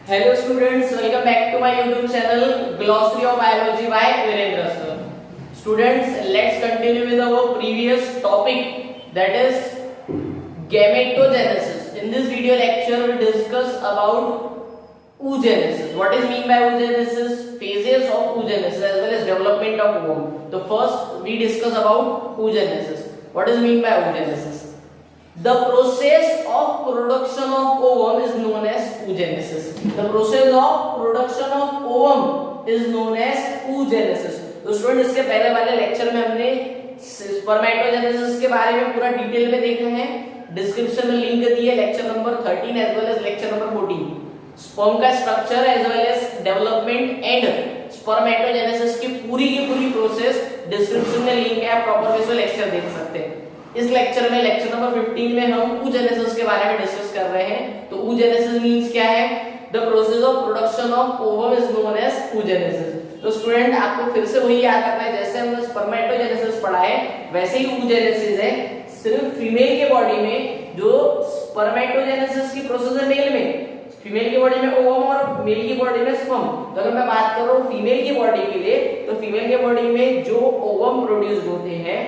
Hello students, welcome back to my YouTube channel Glossary of Biology by Virendra sir. Students, let's continue with our previous topic, that is gametogenesis. In this video lecture we discuss about oogenesis. What is mean by oogenesis? Phases of oogenesis as well as development of ovum. So first we discuss about oogenesis. What is mean by oogenesis? The process of production of ovum is known as oogenesis. The process of production of ovum is known as oogenesis. तो student इसके पहले वाले lecture में हमने spermatogenesis के बारे में पूरा डिटेल में देखा है. डिस्क्रिप्शन में लिंक दी है lecture number 13 as well as lecture number 14. Sperm का structure as well as development and spermatogenesis की पूरी प्रोसेस डिस्क्रिप्शन में लिंक है, आप प्रॉपर वे से लेक्चर देख सकते हैं. इस लेक्चर में लेक्चर नंबर 15 में हम oogenesis के बारे में डिस्कस कर रहे हैं. तो oogenesis मींस क्या है? The process of production of ovum is known as oogenesis. तो स्टूडेंट आपको फिर से वही याद रखना है, जैसे हमने स्पर्मेटोजेनेसिस पढ़ा है वैसे ही oogenesis है. सिर्फ फीमेल के बॉडी में जो स्पर्मेटोजेनेसिस की प्रोसेस है मेल में, फीमेल की बॉडी में ओवम और मेल की बॉडी में स्पर्म. तो अगर मैं बात कर रहा हूँ फीमेल की बॉडी के लिए, तो फीमेल के बॉडी में जो ओवम प्रोड्यूस होते हैं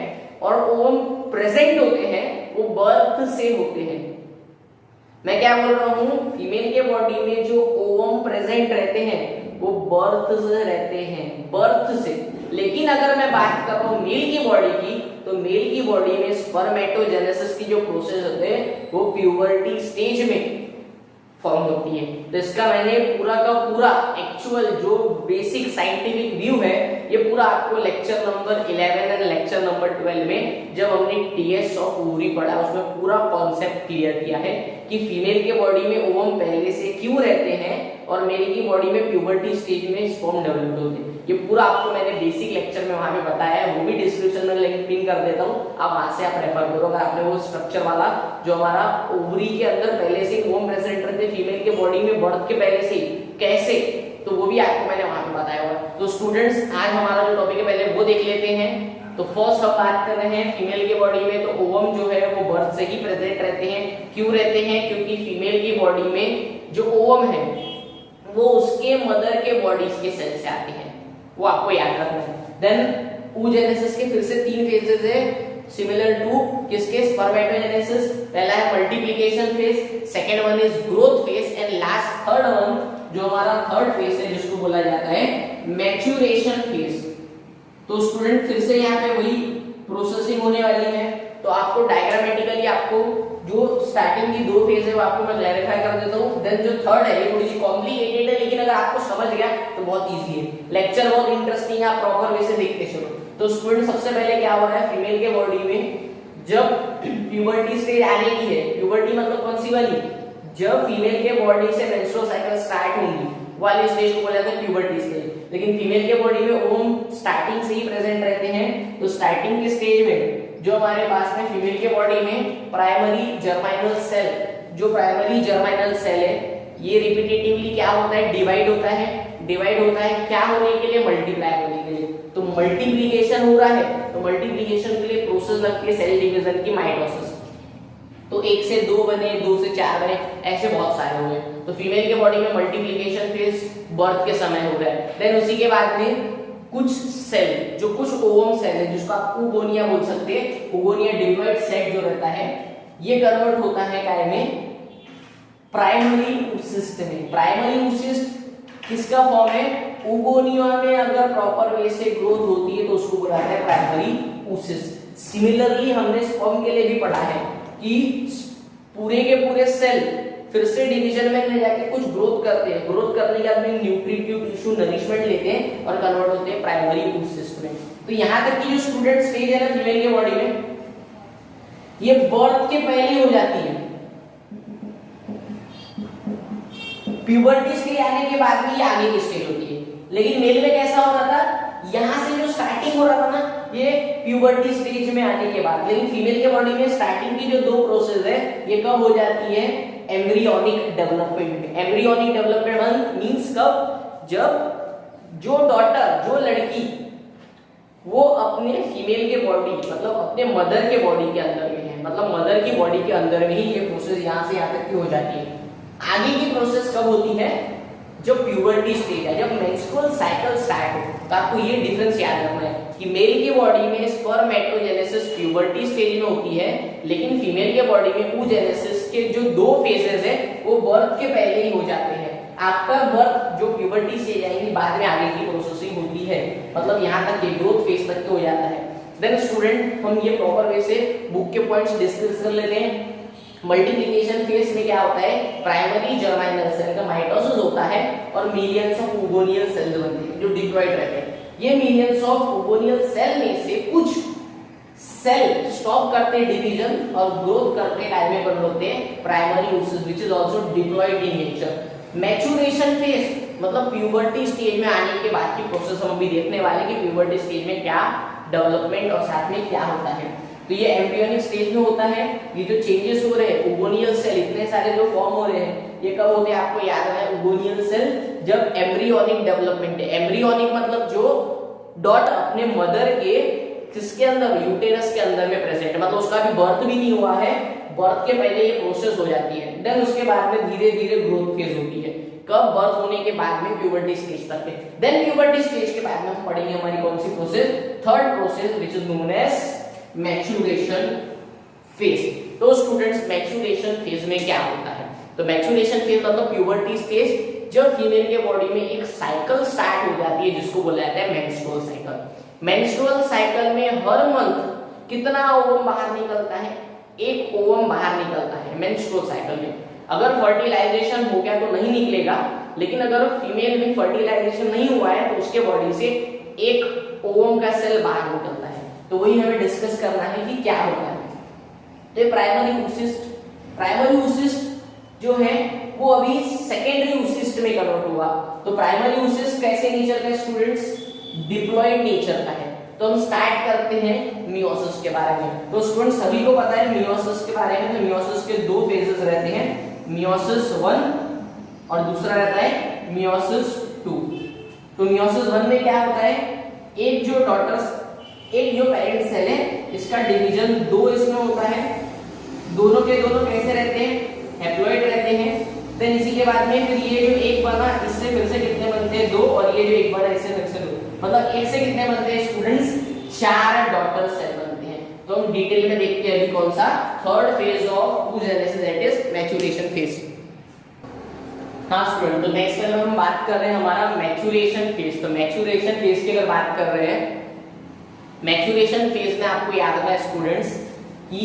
और ओवम प्रेजेंट होते हैं वो बर्थ से होते हैं. मैं क्या बोल रहा हूँ, फीमेल के बॉडी में जो ओवम प्रेजेंट रहते हैं वो बर्थ से रहते हैं, बर्थ से. लेकिन अगर मैं बात कर रहा हूँ मेल की बॉडी की, तो मेल की बॉडी में स्पर्मेटोजेनेसिस की जो प्रोसेस होते हैं वो प्यूबर्टी स्टेज में फॉर्म होती है. तो इसका मैंने पूरा का पूरा एक्चुअल जो बेसिक साइंटिफिक व्यू है ये पूरा आपको lecture number 11 and lecture number 12 में जब हमने टीएस ऑफ ओवरी पढ़ा उसमें पूरा कॉन्सेप्ट क्लियर किया है कि फीमेल के बॉडी में ओवम पहले से क्यों रहते हैं और मेल की बॉडी में प्यूबर्टी स्टेज में स्पर्म डेवलप होते हैं. ये पूरा आपको मैंने बेसिक लेक्चर में वहां पे बताया है, वो भी डिस्क्रिप्शन में लिंक पिन कर देता हूँ, आप वहां से आप रेफर करो. अगर आपने वो स्ट्रक्चर वाला जो हमारा ओवरी के अंदर पहले से ओवम प्रेजेंट रहते फीमेल के बॉडी में बर्थ के पहले से कैसे, तो वो भी आपको मैंने वहां पे बताया हुआ. तो स्टूडेंट्स आज हमारा जो टॉपिक है पहले वो देख लेते हैं. तो फर्स्ट हम बात कर रहे हैं फीमेल के बॉडी में. तो ओवम जो है वो बर्थ से ही प्रेजेंट रहते हैं. क्यों रहते हैं? क्योंकि फीमेल की बॉडी में जो ओवम है वो उसके मदर के बॉडी के सेल से आते हैं, वो आपको याद रखना है. देन oogenesis के फिर से 3 फेजेस है सिमिलर टू किसके, स्पर्मेटोजेनेसिस. पहला है multiplication phase, second one is growth phase and last third one जो हमारा थर्ड फेज है जिसको बोला जाता है मैच्योरेशन फेज. तो स्टूडेंट फिर से यहाँ पे वही प्रोसेसिंग होने वाली है. तो आपको डायग्रामेटिकली आपको जो स्टार्टिंग की 2 फेज है वो आपको मैं क्लैरिफाई कर देता हूँ. देन जो थर्ड है ये थोड़ी सी कॉम्प्लिकेटेड है, लेकिन अगर आपको समझ गया तो बहुत इजी है. लेक्चर बहुत इंटरेस्टिंग है, आप प्रॉपर वे से देखते चलो. तो स्टूडेंट सबसे पहले क्या हो रहा है फीमेल के बॉडी में जब प्यूबर्टी स्टेज आने की है, प्यूबर्टी मतलब कौन सी वाली, जब फीमेल के बॉडी से मेंस्ट्रुअल साइकिल स्टार्ट होंगी वाली स्टेज को बोला जाता है प्यूबर्टी स्टेज. लेकिन फीमेल के बॉडी में ओवम स्टार्टिंग से ही प्रेजेंट रहते हैं. तो स्टार्टिंग के स्टेज में जो हमारे पास में फीमेल के बॉडी में प्राइमरी जर्माइनल सेल, जो प्राइमरी जर्माइनल सेल है ये रिपीटेटिवली क्या होता है, डिवाइड होता है. डिवाइड होता है क्या होने के लिए, मल्टीप्लाई होने के लिए. तो मल्टीप्लिकेशन हो रहा है, तो मल्टीप्लिकेशन के लिए प्रोसेस लगती है सेल डिवीजन की, माइटोसिस. तो 1 से 2 बने, 2 से 4 बने, ऐसे बहुत सारे हुए. तो फीमेल के बॉडी में मल्टीप्लिकेशन फेज बर्थ के समय हो गया. देन उसी के बाद में कुछ सेल, जो कुछ ओवम सेल है जिसको आप oogonia बोल सकते हैं, oogonia डिप्लॉइड सेट जो रहता है ये कन्वर्ट होता है काय में, प्राइमरी oocyst में. प्राइमरी oocyst किसका फॉर्म है, oogonia में अगर प्रॉपर वे से ग्रोथ होती है तो उसको बोला जाता है प्राइमरी oocyst. सिमिलरली हमने स्पर्म के लिए भी पढ़ा है कि पूरे के पूरे सेल फिर से डिवीजन में ले जाके कुछ ग्रोथ करते हैं. ग्रोथ करने के बाद में न्यूट्रिटिव टिश्यू नरिशमेंट लेते हैं और कन्वर्ट होते हैं प्राइमरी oocyst में. तो यहाँ तक की जो स्टूडेंट स्टेज है ना फीमेल के बॉडी में ये बर्थ के पहले हो जाती है. प्यूबर्टी स्टेज आने के बाद में ये आगे की स्टेज होती है. लेकिन मेल में कैसा हो रहा था, यहाँ से जो स्टार्टिंग हो रहा था ना ये प्यूबर्टी स्टेज में आने के बाद. लेकिन फीमेल के बॉडी में स्टार्टिंग की जो 2 प्रोसेस है ये कब हो जाती है, embryonic development. Embryonic development means कब, जब जो डॉटर, जो लड़की वो अपने फीमेल के बॉडी मतलब अपने मदर के बॉडी के अंदर में है, मतलब मदर की बॉडी के अंदर में ही ये प्रोसेस यहाँ से यहाँ तक की हो जाती है. आगे की प्रोसेस कब होती है, जब प्यूबर्टी स्टेज है, जब मेंस्ट्रुअल साइकिल स्टार्ट हो, तो आपको ये डिफरेंस याद रखना है कि मेल की बॉडी में स्पर्मेटोजेनेसिस प्यूबर्टी स्टेज में होती है, लेकिन फीमेल के बॉडी में oogenesis के जो 2 फेजेस है वो बर्थ के पहले ही हो जाते हैं। आफ्टर बर्थ जो प्यूबर्टी स्टेज आएगी, बाद में आगे की प्रोसेसिंग होती है, मतलब यहाँ तक ये ग्रोथ फेज तक हो जाता है। देन स्टूडेंट हम ये प्रॉपर वे से बुक के पॉइंट्स डिस्कस कर लेते हैं। मल्टीप्लिकेशन फेज में क्या होता है, प्राइमरी जर्मिनल सेल का माइटोसिस होता है और मिलियंस ऑफ ओवोनियल सेल्स बनते हैं जो डिप्लॉयड रहते हैं। ये मिलियंस ऑफ ओवोनियल सेल में से कुछ सेल स्टॉप करते हैं डिवीजन और ग्रोथ करते टाइम में बन होते हैं primary oocyst which is also diploid in nature. Maturation phase मतलब प्यूबर्टी स्टेज में आने के बाद की प्रोसेस हम अभी देखने वाले हैं कि प्यूबर्टी स्टेज में क्या डेवलपमेंट और साथ में क्या होता है। तो ये एम्ब्रियोनिक स्टेज में होता है। ये जो चेंजेस हो रहे हैं, ओवोनियल सेल इतने सारे जो फॉर्म हो रहे हैं, ये कब होते हैं आपको याद है, ओवोनियल सेल जब एम्ब्रियोनिक डेवलपमेंट है। एम्ब्रियोनिक मतलब जो डॉट अपने मदर के किसके अंदर, यूटेरस के अंदर में प्रेजेंट है, मतलब उसका अभी बर्थ भी नहीं हुआ है, बर्थ के पहले ये प्रोसेस हो जाती है। देन उसके बाद में धीरे धीरे ग्रोथ फेज होती है, कब, बर्थ होने के बाद में प्यूबर्टी स्टेज तक है। देन प्यूबर्टी स्टेज के बाद में हम पढ़ेंगे हमारी कौन सी process, third process which is known as maturation phase. तो स्टूडेंट्स मैच्योरेशन फेज में क्या होता है, तो मैच्योरेशन फेज मतलब प्यूबर्टी स्टेज जब फीमेल के बॉडी में एक साइकिल स्टार्ट हो जाती है जिसको बोला जाता है मेंस्ट्रुअल साइकिल। मेंस्ट्रुअल साइकिल में हर मंथ कितना ओवम बाहर निकलता है, एक ओवम बाहर निकलता है मेंस्ट्रुअल साइकिल में। अगर फर्टिलाइजेशन हो गया तो नहीं निकलेगा, लेकिन अगर फीमेल में फर्टिलाइजेशन नहीं हुआ है तो उसके बॉडी से एक ओवम का सेल बाहर निकलता है। तो वही हमें डिस्कस करना है कि क्या होता है। तो प्राइमरी oocyst जो है वो अभी सेकेंडरी oocyst में कन्वर्ट हुआ। तो प्राइमरी oocyst कैसे नेचर का स्टूडेंट्स, डिप्लॉयड नेचर का है। तो हम स्टार्ट करते हैं मियोसिस के बारे में। तो स्टूडेंट्स सभी को पता है मियोसिस के बारे में, तो मियोसिस के 2 फेजेस रहते हैं, मियोसिस 1 और दूसरा रहता है मियोसिस 2। तो मियोसिस 1 में क्या होता है, एक जो पेरेंट सेल है इसका डिवीजन 2 इसमें होता है, दोनों के दोनों कैसे रहते हैं, हैप्लॉइड रहते हैं। देन इसी के बाद में फिर ये जो एक बना इससे फिर से कितने बनते हैं, 2, और ये जो एक बना इससे फिर से 2, मतलब एक से कितने बनते हैं स्टूडेंट्स, 4 डॉटर सेल बनते हैं। तो हम डिटेल में देखते हैं अभी कौन सा, third phase of oogenesis that is maturation phase. हाँ स्टूडेंट, तो नेक्स्ट में हम बात कर रहे हैं हमारा मैच्योरेशन फेज। तो मैच्योरेशन फेज की अगर बात कर रहे हैं, मैच्योरेशन फेज में आपको याद रखना है स्टूडेंट्स कि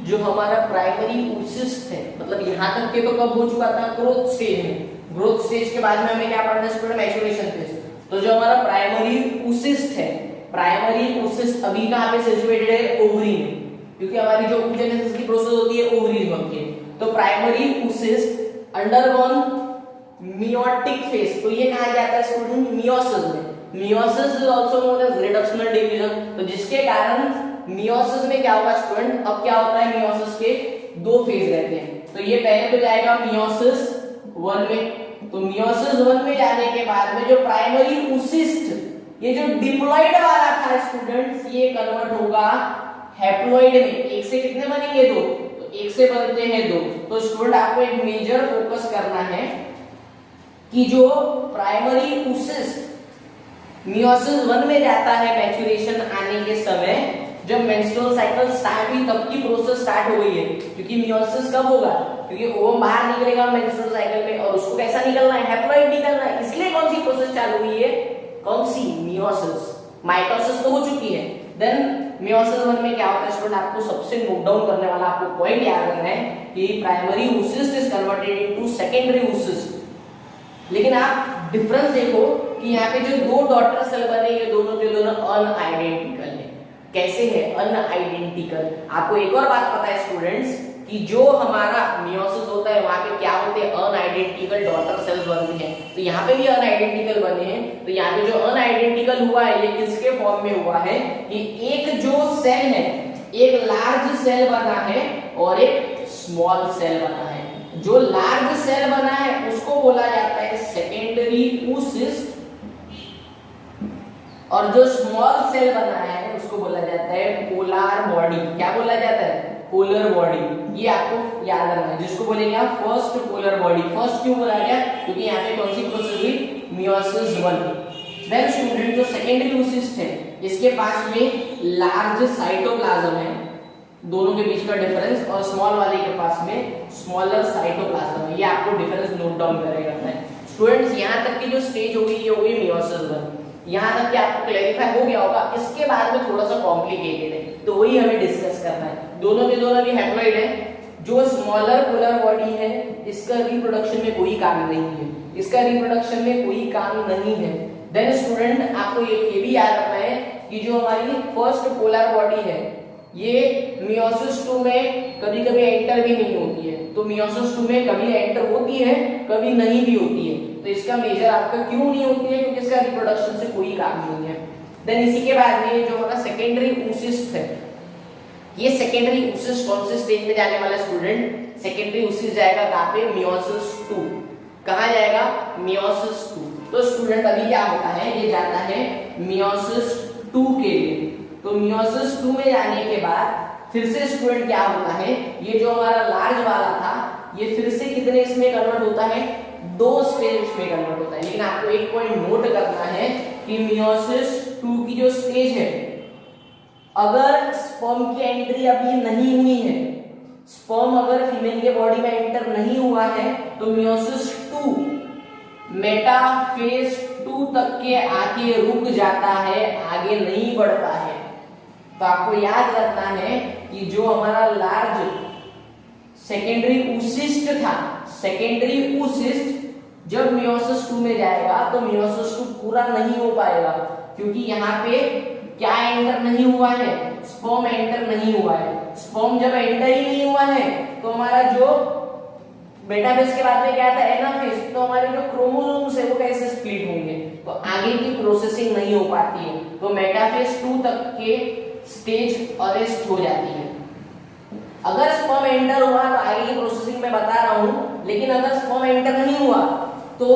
जो हमारा प्राइमरी oocyst है, मतलब यहाँ तक के तो कब हो चुका था, ग्रोथ स्टेज में। ग्रोथ स्टेज के बाद में हमें क्या पढ़ना है स्टूडेंट, मैच्योरेशन फेज। तो जो हमारा प्राइमरी oocyst है, प्राइमरी oocyst अभी कहाँ पे सिचुएटेड है, ओवरी में, क्योंकि हमारी जो oogenesis की प्रोसेस होती है ओवरीज में होती है। तो primary oocyst undergone meiotic phase, तो ये कहाँ जाता है स्टूडेंट, मियोसिस में। Meiosis is also known as reductional division. तो जिसके कारण मियोसिस में क्या होगा स्टूडेंट, अब क्या होता है, मियोसिस के 2 फेज रहते हैं। तो ये पहले तो जाएगा मियोसिस 1 में। तो मियोसिस 1 में जाने के बाद में जो प्राइमरी oocyst, ये जो डिप्लॉयड वाला था स्टूडेंट्स, ये कन्वर्ट होगा हैप्लॉइड में। एक से कितने बनेंगे, 2, तो एक से बनते हैं 2। तो स्टूडेंट आपको एक मेजर फोकस करना है कि जो प्राइमरी oocyst मियोसिस 1 में जाता है मैच्योरेशन आने के समय, जब मेंस्ट्रुअल साइकिल स्टार्ट हुई तब की प्रोसेस स्टार्ट हो गई है। क्योंकि मियोसिस कब होगा, क्योंकि ओवम बाहर निकलेगा मेंस्ट्रुअल साइकिल में और उसको कैसा निकलना है, हैप्लॉइड निकलना है। इसलिए कौन सी प्रोसेस चालू हुई है, कौन सी, मियोसिस। माइटोसिस तो हो चुकी है। देन मियोसिस 1 में क्या होता है स्टूडेंट, आपको सबसे नोट डाउन करने वाला आपको पॉइंट याद रखना है कि primary oocyst is converted into secondary oocyst। लेकिन आप डिफरेंस देखो कि यहाँ पे जो 2 डॉटर सेल बने, ये दोनों के दोनों अनआइडेंटिकल है। कैसे है, अनआइडेंटिकल। आपको एक और बात पता है स्टूडेंट्स कि जो हमारा मियोसिस होता है वहां पे क्या होते हैं, अनआइडेंटिकल डॉटर सेल्स बनते हैं। तो यहाँ पे भी अनआइडेंटिकल बने हैं। तो यहाँ पे जो अनआइडेंटिकल हुआ है ये किसके फॉर्म में हुआ है कि एक जो सेल है, एक लार्ज सेल बना है और एक स्मॉल सेल बना है। जो लार्ज सेल बना है उसको बोला जाता है सेकेंडरी oocyst, और जो स्मॉल सेल बना है उसको बोला जाता है पोलर बॉडी। क्या बोला जाता है, पोलर बॉडी, ये आपको याद रखना है, जिसको बोलेंगे आप फर्स्ट पोलर बॉडी। फर्स्ट क्यों बोला गया, क्योंकि यहाँ पे कौन सी प्रोसेस हुई, मियोसिस 1। देन स्टूडेंट जो सेकेंडरी oocyst है, इसके पास में लार्ज साइटोप्लाज्म है, दोनों के बीच का डिफरेंस, और स्मॉल वाले के पास में स्मॉलर साइटोप्लाज्म है। ये आपको डिफरेंस नोट डाउन करेगा स्टूडेंट्स। यहाँ तक की जो स्टेज होगी ये होगी मियोसिस 1। यहाँ तक कि आपको क्लैरिफाई हो गया होगा। इसके बाद में थोड़ा सा कॉम्प्लिकेटेड है, तो वही हमें डिस्कस करना है। दोनों के दोनों भी हैप्लॉइड है। जो स्मॉलर पोलर बॉडी है, इसका रिप्रोडक्शन में कोई काम नहीं है, इसका रिप्रोडक्शन में कोई काम नहीं है। देन स्टूडेंट आपको ये भी याद रखना है कि जो हमारी फर्स्ट पोलर बॉडी है, ये मियोसिस 2 में कभी कभी एंटर भी नहीं होती है। तो मियोसिस 2 में कभी एंटर होती है, कभी नहीं भी होती है। तो इसका मेजर आपका क्यों नहीं होती है, क्योंकि इसका रिप्रोडक्शन से कोई काम नहीं है। देन इसी के बाद में जो हमारा सेकेंडरी oocyst है, ये सेकेंडरी oocyst कौन से स्टेज में जाने वाला स्टूडेंट, सेकेंडरी oocyst जाएगा कहाँ पे, मियोसिस 2। कहाँ जाएगा, मियोसिस 2। तो स्टूडेंट अभी क्या होता है, ये जाता है मियोसिस 2 के लिए। तो मियोसिस 2 में जाने के बाद फिर से स्टूडेंट क्या होता है, ये जो हमारा लार्ज वाला था, ये फिर से कितने इसमें कन्वर्ट होता है, 2 स्टेज में कन्वर्ट होता है। लेकिन आपको एक पॉइंट नोट करना है कि मियोसिस 2 की जो स्टेज है, अगर स्पर्म की एंट्री अभी नहीं हुई है, स्पर्म अगर फीमेल के बॉडी में एंटर नहीं हुआ है, तो मियोसिस 2 मेटाफेज 2 तक के आके रुक जाता है, आगे नहीं बढ़ता है। तो आपको याद रखना है कि जो हमारा लार्ज सेकेंडरी oocyst था, सेकेंडरी oocyst जब मियोसिस 2 में जाएगा तो मियोसिस 2 पूरा नहीं हो पाएगा, क्योंकि यहाँ पे क्या एंटर नहीं हुआ है, स्पर्म एंटर नहीं हुआ है। स्पर्म जब एंटर ही नहीं हुआ है तो हमारा जो मेटाफेज के बाद में क्या आता है, एनाफेज, तो हमारे जो क्रोमोसोम्स है वो कैसे स्प्लिट होंगे, तो आगे की प्रोसेसिंग नहीं हो पाती है। तो मेटाफेज 2 तक के स्टेज अरेस्ट हो जाती है। अगर स्पर्म एंटर हुआ तो आगे की प्रोसेसिंग में बता रहा हूं, लेकिन अगर स्पर्म एंटर नहीं हुआ तो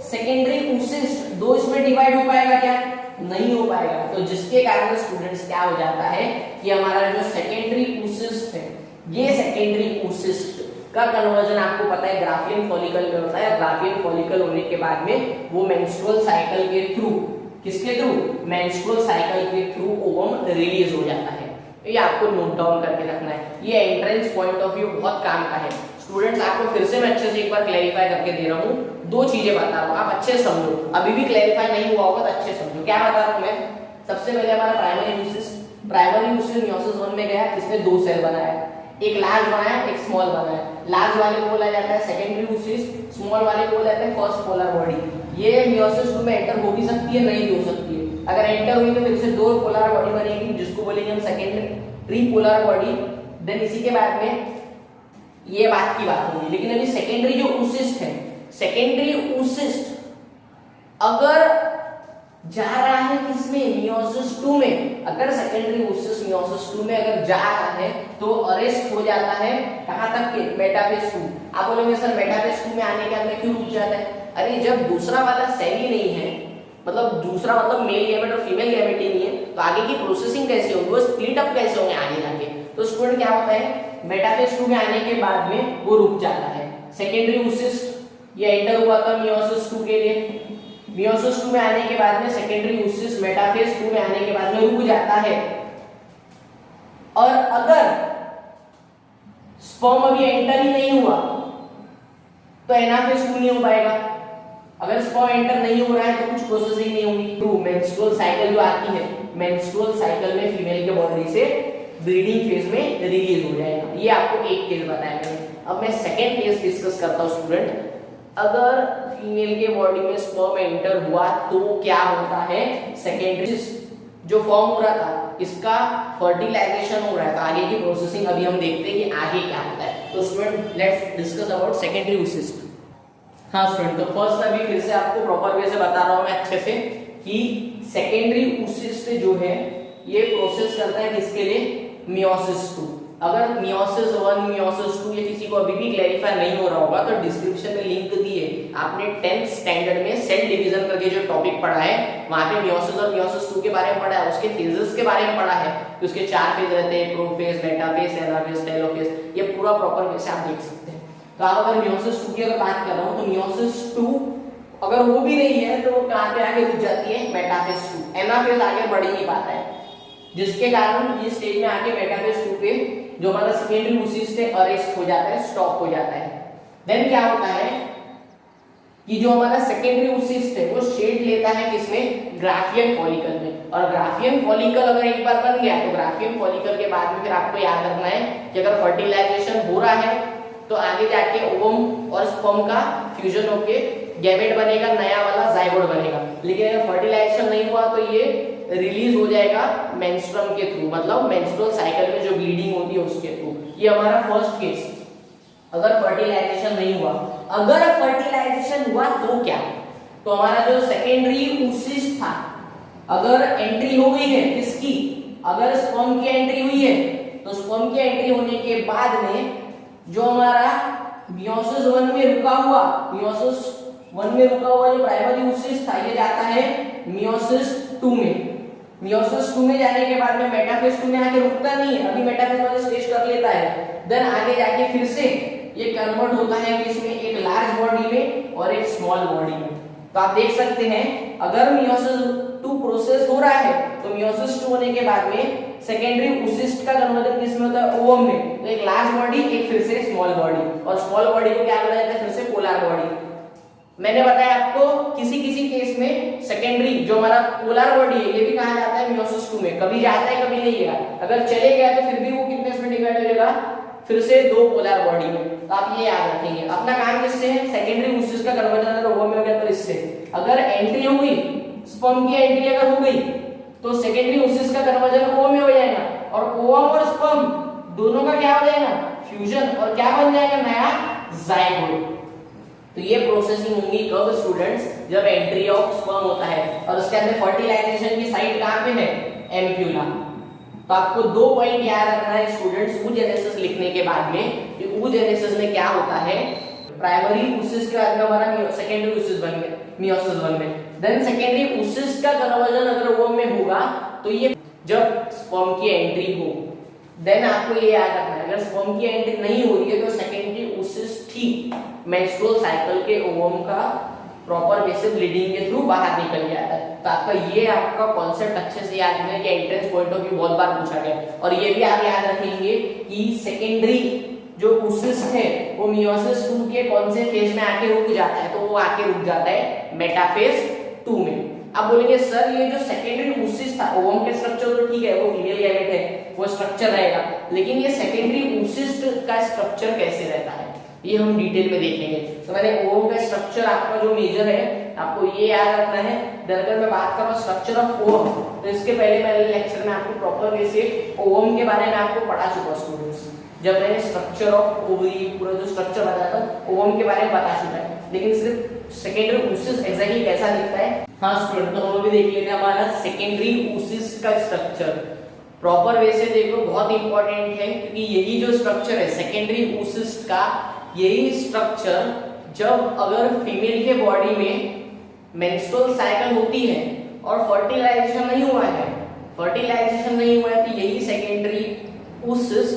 सेकेंडरी oocyst 2 इसमें डिवाइड हो पाएगा क्या, नहीं हो पाएगा। तो जिसके कारण स्टूडेंट्स क्या हो जाता है कि हमारा जो सेकेंडरी oocyst है, ये सेकेंडरी oocyst का कन्वर्जन आपको पता है ग्राफियन फॉलिकल में होता है। ग्राफियन फॉलिकल होने के बाद में वो मेंस्ट्रुअल साइकिल के थ्रू, किसके थ्रू, मेंस्ट्रुअल साइकिल के थ्रू ओवम रिलीज हो जाता है। ये आपको नोट डाउन करके रखना है। ये एंट्रेंस पॉइंट ऑफ व्यू बहुत काम का है स्टूडेंट्स। आपको फिर से मैं अच्छे से एक बार क्लैरिफाई करके दे रहा हूँ, 2 चीजें बता रहा हूँ, आप अच्छे समझो। अभी भी क्लैरिफाई नहीं हुआ होगा तो अच्छे समझो। क्या बता रहा हूँ मैं, सबसे पहले हमारा प्राइमरी oocyst मियोसिस 1 में गया, इसने 2 सेल बनाया, एक लार्ज बनाया, एक स्मॉल बनाया। लार्ज वाले को बोला जाता है सेकेंडरी oocyst, स्मॉल वाले को बोला जाता है फर्स्ट पोलर बॉडी। ये मियोसिस 2 में एंटर हो भी सकती है, नहीं भी हो सकती है। अगर एंटर हुई तो फिर से 2 पोलर बॉडी बनेगी, जिसको बोलेंगे हम सेकेंडरी पोलर बॉडी। देन इसी के बाद में ये बात की बात होगी। लेकिन अभी सेकेंडरी जो oocyst है, सेकेंडरी oocyst अगर जा रहा है किसमें, मियोसिस 2 में, अगर सेकेंडरी oocyst मियोसिस 2 में अगर जा रहा है तो अरेस्ट हो जाता है कहां तक के, मेटाफेज 2। आप बोलेंगे सर मेटाफेज 2 में आने के बाद में क्यों रुक जाता है, अरे जब दूसरा वाला सेल ही नहीं है, मतलब दूसरा मतलब मेल गैमेट और फीमेल गैमेट ही नहीं है, तो आगे की प्रोसेसिंग कैसे होगी, वो स्प्लिट अप कैसे होंगे आगे जाके। तो स्टूडेंट क्या होता है, मेटाफेज 2 में आने के बाद में वो रुक जाता है। सेकेंडरी oocyst ये एंटर हुआ था मियोसिस 2 के लिए, मियोसिस 2 में आने के बाद में सेकेंडरी oocyst मेटाफेज 2 में आने के बाद में रुक जाता है। और अगर स्पर्म अभी एंटर ही नहीं हुआ तो एनाफेज 2 नहीं हो पाएगा। अगर स्पर्म एंटर नहीं हो रहा है तो कुछ प्रोसेसिंग नहीं होगी। तो मेंस्ट्रुअल साइकिल जो आती है, मेंस्ट्रुअल साइकिल में फीमेल के बॉडी से ब्रीडिंग फेज में रिलीज हो जाएगा। ये आपको एक केस बताया मैंने। अब मैं सेकेंड केस डिस्कस करता हूँ स्टूडेंट। अगर फीमेल के बॉडी में स्पर्म एंटर हुआ तो क्या होता है, सेकेंडरी जो फॉर्म हो रहा था इसका फर्टिलाइजेशन हो रहा है। तो आगे की प्रोसेसिंग अभी हम देखते हैं कि आगे क्या होता है। तो student let's discuss about secondary oocyst। हाँ स्टूडेंट, तो फर्स्ट अभी फिर से आपको प्रॉपर वे से बता रहा हूँ मैं अच्छे से कि सेकेंडरी oocyst जो है ये प्रोसेस करता है किसके लिए, मियोसिस 2। अगर मियोसिस 1 मियोसिस 2 ये किसी को अभी भी क्लैरिफाई नहीं हो रहा होगा तो डिस्क्रिप्शन में लिंक दिए, आपने 10th स्टैंडर्ड में सेल डिवीजन करके जो टॉपिक पढ़ा है वहां पे मियोसिस और मियोसिस 2 के बारे में पढ़ा है, उसके फेजेस के बारे में पढ़ा है कि उसके 4 फेज रहते हैं, प्रोफेज, मेटाफेज, एनाफेज, टेलोफेज, ये पूरा प्रॉपर वैसे आप देख सकते हैं। तो आप अगर मियोसिस 2 की अगर बात कर रहा हूं तो मियोसिस 2 अगर वो भी नहीं है तो कहां पे आगे रुक जाती है, मेटाफेज 2, एनाफेज आगे बढ़ ही नहीं पाता है, जिसके कारण ये स्टेज में आके मेटाफेज 2 पे जो हमारा सेकेंडरी ऊसिस्ट है अरेस्ट हो जाता है, स्टॉप हो जाता है। देन क्या होता है कि जो हमारा सेकेंडरी ऊसिस्ट है वो शेड लेता है किसमें, ग्राफियन फॉलिकल में। और ग्राफियन फॉलिकल अगर एक बार बन गया तो ग्राफियन फॉलिकल के बाद में फिर आपको याद रखना है कि अगर फर्टिलाइजेशन हो रहा है तो आगे जाके ओवम और स्पर्म का फ्यूजन होके गैमेट बनेगा, नया वाला जाइगोट बनेगा। लेकिन अगर फर्टिलाइजेशन नहीं हुआ तो ये रिलीज हो जाएगा मेंस्ट्रुअम के थ्रू, मतलब मेंस्ट्रुअल साइकिल में जो ब्लीडिंग होती है उसके थ्रू। ये हमारा फर्स्ट केस, अगर फर्टिलाइजेशन नहीं हुआ। अगर फर्टिलाइजेशन हुआ तो क्या, तो हमारा जो सेकेंडरी ऊसिस्ट था अगर एंट्री हो गई है किसकी, अगर स्पर्म की एंट्री हुई है तो स्पर्म की एंट्री होने के बाद में जो हमारा मियोसिस 1 में रुका हुआ, मियोसिस 1 में रुका हुआ जो प्राइमरी ऊसिस्ट था ये जाता है मियोसिस 2 में। मियोसिस 2 में जाने के बाद में मेटाफेज 2 में आके रुकता नहीं है, अभी मेटाफेज वाले स्टेज कर लेता है। देन आगे जाके फिर से ये कन्वर्ट होता है किसमें, एक लार्ज बॉडी में और एक स्मॉल बॉडी में। तो आप देख सकते हैं अगर मियोसिस 2 प्रोसेस हो रहा है तो मियोसिस 2 होने के बाद में सेकेंडरी ऊसिस्ट का कन्वर्जन किसमें होता है, ओवम में। तो एक लार्ज बॉडी, एक फिर से स्मॉल बॉडी, और स्मॉल बॉडी को क्या बोला जाता है, फिर से पोलर बॉडी। मैंने बताया आपको किसी किसी केस में सेकेंडरी जो हमारा पोलर बॉडी है ये भी कहा जाता है मियोसिस 2 में, कभी जाता है कभी नहीं गया। अगर चले गया तो फिर भी वो कितने में डिवाइड हो जाएगा, फिर से 2 पोलर बॉडी में। तो आप ये याद रखेंगे। अपना काम किससे है, सेकेंडरी ऊसिस्ट का कन्वर्जन अगर ओवम में हो गया तो इससे। अगर एंट्री हो गई, स्पर्म की एंट्री अगर हो गई तो सेकेंडरी ऊसिस्ट का कन्वर्जन ओवम में हो जाएगा, और ओवम और स्पर्म दोनों का क्या हो जाएगा, फ्यूजन, और क्या बन जाएगा, नया जाइगोट। तो ये प्रोसेसिंग होंगी कब स्टूडेंट्स, जब एंट्री ऑफ स्पर्म होता है। और उसके अंदर फर्टिलाइजेशन की साइट कहां पे है, एम्प्यूला। तो आपको 2 पॉइंट याद रखना है स्टूडेंट्स oogenesis लिखने के बाद में कि oogenesis में क्या होता है। प्राइमरी ऊसिस्ट के बाद में हमारा सेकेंडरी ऊसिस्ट बन गया मियोसिस 1 में। देन सेकेंडरी ऊसिस्ट का कन्वर्जन अगर वो में होगा तो ये जब स्पर्म की एंट्री हो, देन आपको ये याद रखना है अगर स्पर्म की एंट्री नहीं हो रही है तो सेकेंडरी ऊसिस्ट ठीक मेंस्ट्रुअल साइकिल के ओवम का प्रॉपर वे से ब्लीडिंग के थ्रू बाहर निकल जाता है। तो आपका कॉन्सेप्ट अच्छे से याद रखना है कि एंट्रेंस पॉइंट ऑफ व्यू बहुत बार पूछा गया। और ये भी आप याद रखेंगे कि सेकेंडरी जो ऊसिस्ट है वो मियोसिस 2 के कौन से फेज में आके रुक जाता है, तो वो आके रुक जाता है मेटाफेज 2 में। अब बोलेंगे सर ये जो सेकेंडरी ऊसिस्ट था, ओवम के स्ट्रक्चर तो ठीक है, वो फीमेल गैमेट है, वो स्ट्रक्चर रहेगा, लेकिन ये सेकेंडरी ऊसिस्ट का स्ट्रक्चर कैसे रहता है ये हम डिटेल में देखेंगे। तो मैंने ओवम का स्ट्रक्चर आपका जो मेजर है आपको ये याद रखना है। अगर मैं बात करूं स्ट्रक्चर ऑफ ओवम तो इसके पहले लेक्चर में आपको प्रॉपर वे से ओवम के बारे में आपको पढ़ा चुका स्टूडेंट्स, जब मैंने स्ट्रक्चर ऑफ ओवरी पूरा जो स्ट्रक्चर बताया था ओवम के बारे में बता चुका है, लेकिन सिर्फ सेकेंडरी ऊसिस एग्जैक्टली कैसा दिखता है। हाँ स्टूडेंट, तो हम भी देख लेते हैं हमारा सेकेंडरी ऊसिस का स्ट्रक्चर प्रॉपर वे से देखो, बहुत इंपॉर्टेंट है क्योंकि यही जो स्ट्रक्चर है सेकेंडरी ऊसिस का, यही स्ट्रक्चर जब अगर फीमेल के बॉडी में मेंस्ट्रुअल साइकिल होती है और फर्टिलाइजेशन नहीं हुआ है तो यही सेकेंडरी ऊसिस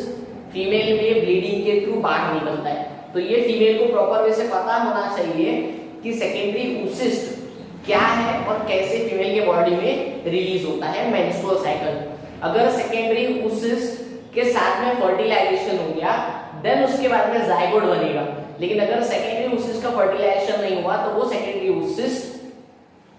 फीमेल में ब्लीडिंग के थ्रू बाहर निकलता है। तो ये फीमेल को प्रॉपर वे से पता होना चाहिए कि सेकेंडरी ऊसिस्ट क्या है और कैसे फीमेल के बॉडी में रिलीज होता है मेंस्ट्रुअल साइकिल। अगर सेकेंडरी ऊसिस्ट के साथ में फर्टिलाइजेशन हो गया देन उसके बाद में जाइगोट बनेगा, लेकिन अगर सेकेंडरी ऊसिस्ट का फर्टिलाइजेशन नहीं हुआ तो वो सेकेंडरी ऊसिस्ट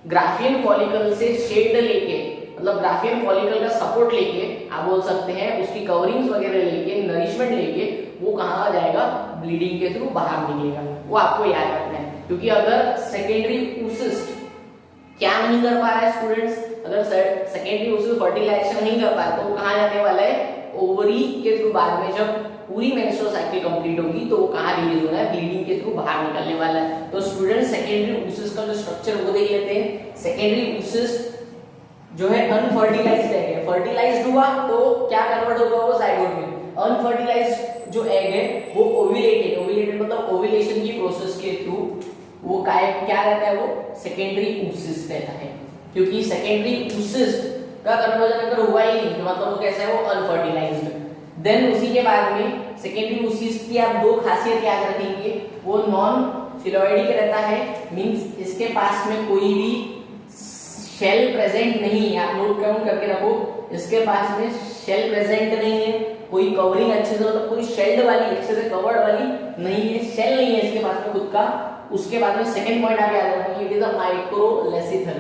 ग्राफियन फॉलिकल से शेड लेके, मतलब ग्राफियन फॉलिकल का सपोर्ट लेके आप बोल सकते हैं, उसकी कवरिंग्स वगैरह लेके, नरिशमेंट लेके वो कहां आ जाएगा, ब्लीडिंग के थ्रू बाहर निकलेगा। वो आपको याद रखना है क्योंकि अगर सेकेंडरी ऊसिस्ट क्या नहीं कर पा रहा है स्टूडेंट्स, अगर सेकेंडरी ऊसिस्ट फर्टिलाइजेशन नहीं कर पा रहा तो वो कहां जाने वाला है, ओवरी के थ्रू बाद में जब पूरी मेंस्ट्रुअल साइकिल कंप्लीट होगी तो वो कहां रिलीज होना है, ब्लीडिंग के थ्रू बाहर निकलने वाला है। तो स्टूडेंट सेकेंडरी ऊसिस का जो स्ट्रक्चर वो देख लेते हैं। सेकेंडरी ऊसिस जो है अनफर्टिलाइज्ड है, फर्टिलाइज्ड हुआ तो क्या कन्वर्ट होगा वो जाइगोट में, अनफर्टिलाइज्ड जो एग है वो ओव्यूलेटेड मतलब ओव्यूलेशन की प्रोसेस के थ्रू वो क्या रहता है, वो सेकेंडरी oocyst रहता है, क्योंकि सेकेंडरी oocyst का कन्वर्जन अगर हुआ ही नहीं तो मतलब वो कैसा है, वो अनफर्टिलाइज्ड। देन उसी के बाद में सेकेंडरी oocyst की आप दो खासियत याद रखेंगे, वो नॉन सिलोइडी का रहता है, मींस इसके पास में कोई भी शेल प्रेजेंट नहीं है। आप नोट डाउन करके रखो, इसके पास में शेल प्रेजेंट नहीं है, कोई कवरिंग अच्छे से मतलब पूरी शेल्ड वाली अच्छे से कवर्ड वाली नहीं है, शेल नहीं है इसके पास में खुद का। उसके बाद में सेकंड पॉइंट आप याद रखेंगे, it is a microlecithal.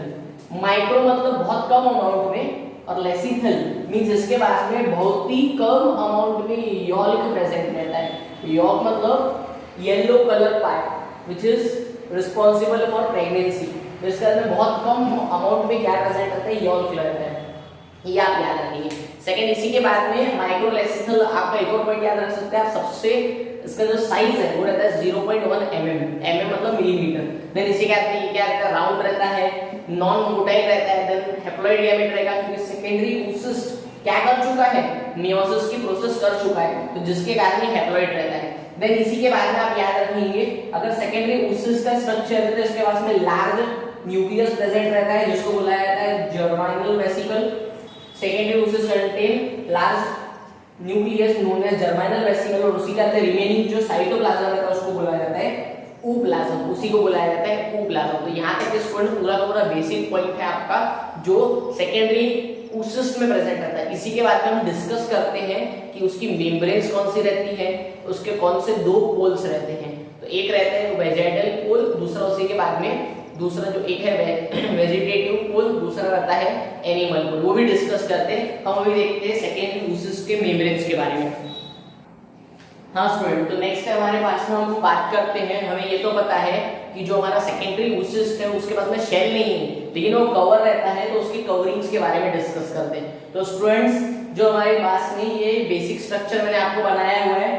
Micro मतलब बहुत कम अमाउंट में, और लेसिथल मींस इसके पास में बहुत ही कम अमाउंट में यॉल्क प्रेजेंट रहता है। यॉल्क मतलब yellow colour part which is responsible for pregnancy. तो इसके अंदर बहुत कम अमाउंट में क्या प्रेजेंट रहता है, यॉल्क रहता है, ये आप याद रखेंगे। सेकंड इसी के बाद में माइक्रोलेसिथल आपका एक और पॉइंट याद रख सकते हैं आप, सबसे इसका जो साइज है वो रहता है 0.1 mm मतलब मिलीमीटर। देन इसी के बाद में ये क्या रहता है, राउंड रहता है, नॉन मोटाइल रहता है। देन हैप्लॉइड गैमेट रहेगा, क्योंकि सेकेंडरी oocyst क्या कर चुका है, मियोसिस की प्रोसेस कर चुका है, तो जिसके कारण ये हैप्लॉइड रहता है। देन इसी के बाद में आप याद रखेंगे, अगर सेकेंडरी oocyst का स्ट्रक्चर है तो इसके पास में लार्ज न्यूक्लियस प्रेजेंट रहता है, जिसको बुलाया जाता है germinal vesicle. Secondary oocyst contain large nucleus known as germinal vesicle, और उसी का रिमेनिंग जो साइटोप्लाज्म रहता है उसको बुलाया जाता है ooप्लाज्म, उसी को बुलाया जाता है ooप्लाज्म। तो यहाँ तक स्टूडेंट पूरा का पूरा बेसिक पॉइंट है आपका जो सेकेंडरी oocyst में प्रेजेंट रहता है। इसी के बाद में हम डिस्कस करते हैं कि उसकी मेम्ब्रेन्स कौन सी रहती है, उसके कौन से दो पोल्स रहते हैं। तो एक रहता है वेजाइडल पोल, दूसरा उसी के बाद में दूसरा जो एक है वेजिटेटिव पोल, दूसरा रहता है एनिमल पोल, वो भी डिस्कस करते हैं। हम अभी देखते हैं सेकेंडरी oocyst के मेम्ब्रेन्स के बारे में। हाँ स्टूडेंट, तो नेक्स्ट है हमारे पास में हम बात करते हैं, हमें ये तो पता है कि जो हमारा सेकेंडरी oocyst है उसके पास में शेल नहीं है लेकिन वो कवर रहता है, तो उसकी कवरिंग्स के बारे में डिस्कस करते हैं। तो स्टूडेंट्स जो हमारे पास में ये बेसिक स्ट्रक्चर मैंने आपको बनाया हुआ है,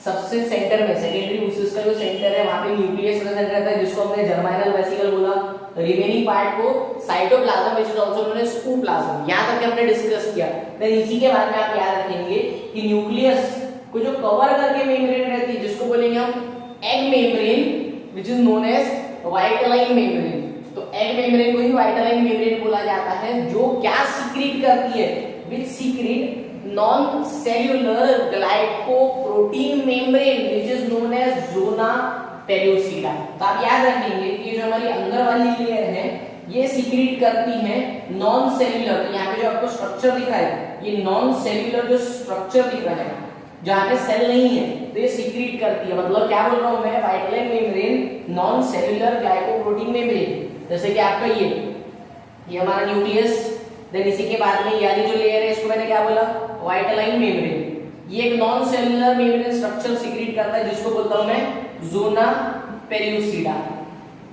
सबसे सेंटर में सेकेंडरी oocyst का जो सेंटर है वहां पे न्यूक्लियस प्रेजेंट रहता है, जिसको हमने जर्माइनल वेसिकल बोला। रिमेनिंग पार्ट को cytoplasm which is also known as ooप्लाज्म, यहां तक हमने डिस्कस किया। देन इसी के बाद में आप याद रखेंगे कि न्यूक्लियस को जो कवर करके मेम्ब्रेन रहती है जिसको बोलेंगे हम egg membrane which is known as vitelline membrane. तो एग मेम्ब्रेन को ही व्हाइट लाइन मेम्ब्रेन बोला जाता है, जो क्या सीक्रेट करती है, which secrete non cellular glycoprotein membrane which is known as zona pellucida. तो आप याद रखेंगे कि जो हमारी अंदर वाली लेयर है ये सीक्रेट करती है नॉन सेल्यूलर। तो यहाँ पे जो आपको स्ट्रक्चर दिख रहा है ये नॉन सेल्यूलर जो स्ट्रक्चर दिख रहा है जहाँ पे सेल नहीं है तो ये सीक्रेट करती है। मतलब क्या बोल रहा हूँ मैं, white line membrane non cellular glycoprotein membrane, जैसे कि आपका ये हमारा न्यूक्लियस। देन इसी के बाद में ये वाली जो लेयर है इसको मैंने क्या बोला, व्हाइट लाइन मेम्ब्रेन। ये एक non cellular membrane structure secret करता है जिसको बोलता हूं मैं ज़ोना पेल्यूसिडा।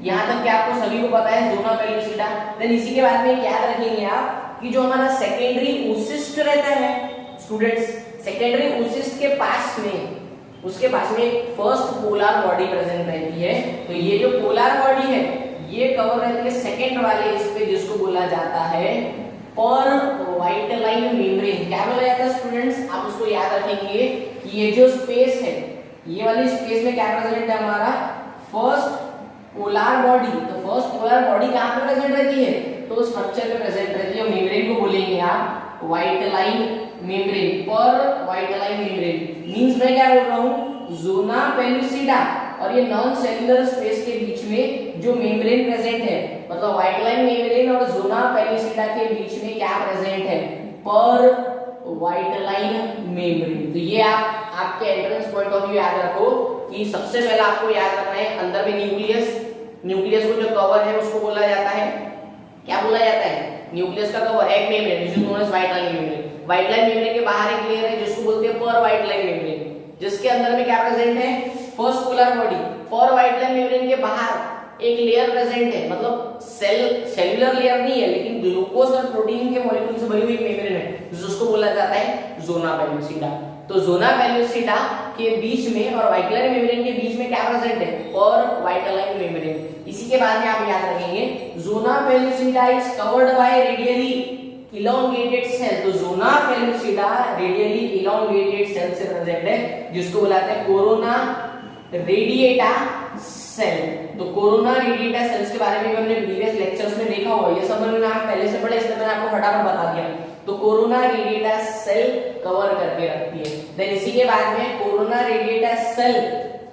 यहां तक क्या आपको सभी को पता है ज़ोना पेल्यूसिडा। देन इसी के बाद में याद रखेंगे आप कि जो हमारा सेकेंडरी oocyst रहता है स्टूडेंट्स, सेकेंडरी oocyst के पास में उसके पास में एक फर्स्ट पोलर बॉडी प्रेजेंट रहती है। तो ये जो पोलर बॉडी है ये कवर रहती है सेकेंड वाले इस पे, जिसको बोला जाता है पर व्हाइट लाइन मेम्ब्रेन। क्या बोला जाता है स्टूडेंट्स, आप उसको याद रखेंगे कि ये जो स्पेस है ये वाली स्पेस में क्या प्रेजेंट है हमारा फर्स्ट पोलर बॉडी। तो फर्स्ट पोलर बॉडी कहां पे प्रेजेंट रहती है, तो स्ट्रक्चर पे प्रेजेंट रहती है। मेम्ब्रेन को बोलेंगे आप व्हाइट लाइन मेम्ब्रेन, पर व्हाइट लाइन मेम्ब्रेन मींस मैं क्या बोल रहा हूं ज़ोना पेल्यूसिडा, और ये नॉन सेल्यूलर स्पेस के बीच में जो मेम्ब्रेन प्रेजेंट है, मतलब व्हाइट लाइन मेम्ब्रेन और ज़ोना पेल्यूसिडा के बीच में क्या प्रेजेंट है, पर व्हाइट लाइन मेम्ब्रेन। तो ये आप आपके एंट्रेंस पॉइंट ऑफ व्यू याद रखो कि सबसे पहले आपको याद रखना है अंदर में न्यूक्लियस को जो कवर है उसको बोला जाता है, क्या बोला जाता है, न्यूक्लियस का cover egg membrane which is known as vitelline membrane. Vitelline membrane के बाहर एक लेयर है जिसको बोलते हैं पर व्हाइट लाइन मेम्ब्रेन, जिसके अंदर में क्या प्रेजेंट है फर्स्ट पोलर बॉडी। पर व्हाइट लाइन मेम्ब्रेन के बाहर एक लेयर प्रेजेंट है, मतलब सेल्यूलर लेयर नहीं है लेकिन ग्लूकोज और प्रोटीन के मॉलिक्यूल से भरी हुई मेम्ब्रेन है जिसको बोला जाता है ज़ोना पेल्यूसिडा। तो ज़ोना पेल्यूसिडा के बीच में और व्हाइट लाइन मेम्ब्रेन के बीच में क्या प्रेजेंट है, पर व्हाइट लाइन मेम्ब्रेन। इसी के बाद में आप याद रखेंगे zona pellucida is covered by radially elongated cell, तो zona pellucida radially elongated cell से प्रेजेंट है, जिसको बुलाते हैं कोरोना रेडिएटा सेल। तो कोरोना रेडिएटा सेल्स के बारे में हमने प्रीवियस लेक्चर्स में देखा हुआ, ये सब मैंने आप पहले से पढ़े, इसलिए मैंने आपको फटाफट बता दिया। तो कोरोना रेडिएटा सेल कवर करके रखती है। देन इसी के बाद में कोरोना रेडिएटा सेल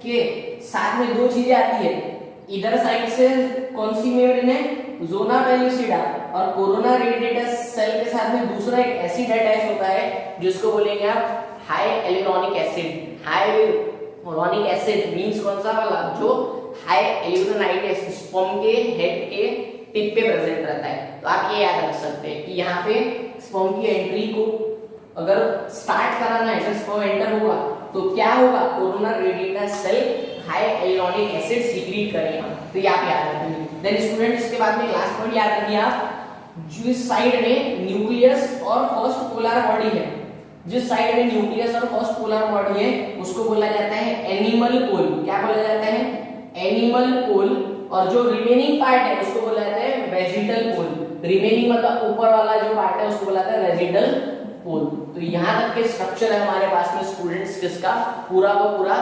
के साथ में दो चीजें आती है, इधर साइड से कौन सी मेम्ब्रेन है, ज़ोना पेलुसिडा, और कोरोना रेडिएटा सेल के साथ में दूसरा एक एसिड अटैच होता है, जिसको बोलेंगे आप hyaluronic acid. Hyaluronic acid means कौन सा वाला, जो हाई एलियोनाइड एसिड स्पर्म के हेड के टिप पे प्रेजेंट रहता है। तो आप ये याद रख सकते हैं कि यहाँ पे स्पर्म की एंट्री को अगर स्टार्ट कराना है, जब स्पर्म एंटर होगा तो क्या होगा, corona radiata cell hyaluronic acid secrete करेगा। तो ये आप याद रखेंगे। देन स्टूडेंट इसके बाद में लास्ट पॉइंट याद रखिए आप, जिस साइड में न्यूक्लियस और फर्स्ट पोलर बॉडी है, जिस साइड में न्यूक्लियस और फर्स्ट पोलर बॉडी है उसको बोला जाता है एनिमल पोल। क्या बोला जाता है, एनिमल पोल। और जो रिमेनिंग पार्ट है उसको बोला जाता है वेजिटल पोल। रिमेनिंग मतलब ऊपर वाला जो पार्ट है उसको बोला जाता है वेजिटल पोल। तो यहाँ तक के स्ट्रक्चर है हमारे पास में स्टूडेंट्स किसका, पूरा का पूरा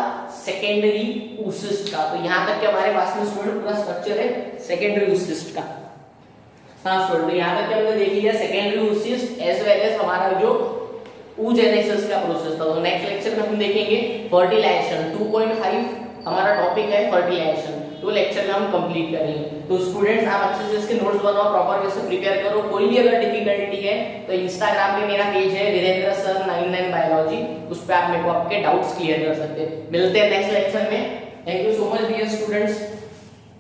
सेकेंडरी oocyst का। तो यहाँ तक के हमारे पास में स्टूडेंट पूरा स्ट्रक्चर है सेकेंडरी oocyst का। हाँ स्टूडेंट, यहाँ तक के हमने देख लिया secondary oocyst as well as हमारा जो oogenesis का प्रोसेस था। तो नेक्स्ट लेक्चर में हम देखेंगे फर्टिलाइजेशन। 2.5 हमारा टॉपिक है फर्टिलाइजेशन, तो लेक्चर में हम कंप्लीट करेंगे। तो स्टूडेंट्स आप अच्छे से इसके नोट्स बनाओ, प्रॉपर वे से प्रिपेयर करो। कोई भी अगर डिफिकल्टी है तो इंस्टाग्राम पे मेरा पेज है वीरेंद्र सर 99 बायोलॉजी, उस पर आप मेरे को आपके डाउट्स क्लियर कर सकते हैं। मिलते हैं नेक्स्ट लेक्चर में। Thank you so much dear students.